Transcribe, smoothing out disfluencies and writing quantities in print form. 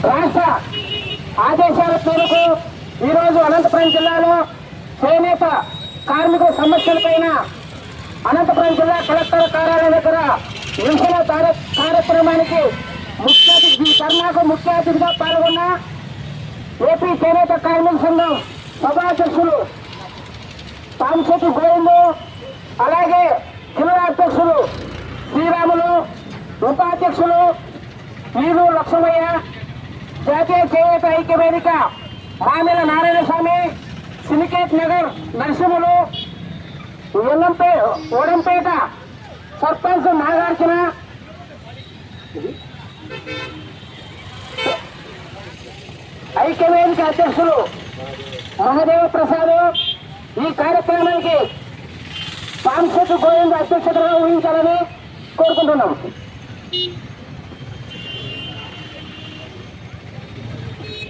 రాష్ట్ర ఆదేశాల మేరకు ఈరోజు అనంతపురం జిల్లాలో చేనేత కార్మికుల సమస్యలపైన అనంతపురం జిల్లా కలెక్టర్ కార్యాలయం దగ్గర నిరసన కార్యక్రమానికి ఈ ధర్నాకు ముఖ్య అతిథిగా పాల్గొన్న ఏపీ చేనేత కార్మిక సంఘం సభాధ్యక్షులు సాంశెట్టి గోవిందు, అలాగే జిల్లా అధ్యక్షులు శ్రీరాములు, ఉపాధ్యక్షులు వీరు లక్ష్మయ్య, జాతీయ చేనేత ఐక్య వేదిక మామిల నారాయణస్వామి, సిండికేట్ నగర్ నరసింహులు, ఓడంపేట సర్పంచ్ నాగార్జున, ఐక్య వేదిక అధ్యక్షులు మహాదేవ ప్రసాద్ ఈ కార్యక్రమానికి సాంస్కృతిక గోవింద అధ్యక్షతగా ఊహించాలని కోరుకుంటున్నాం.